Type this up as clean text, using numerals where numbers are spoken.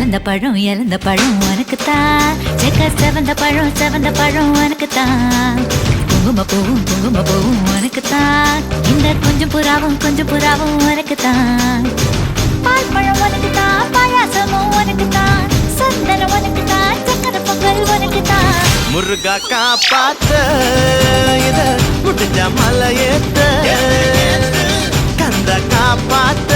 இறந்த பழம் உனக்குத்தான். செவந்த பழம் உனக்குத்தான். குங்கும பூவும் உனக்குத்தான். இந்த கொஞ்சம் புறாவும் உனக்குத்தான். பால் பழம் உனக்குத்தான். பாயாசமும் உனக்குத்தான். சந்தனம் உனக்குத்தான். சக்கரை பொங்கல் உனக்குத்தான். முருகா காப்பாத்த இத முடிஞ்ச மலையேத்த கந்த காப்பாத்த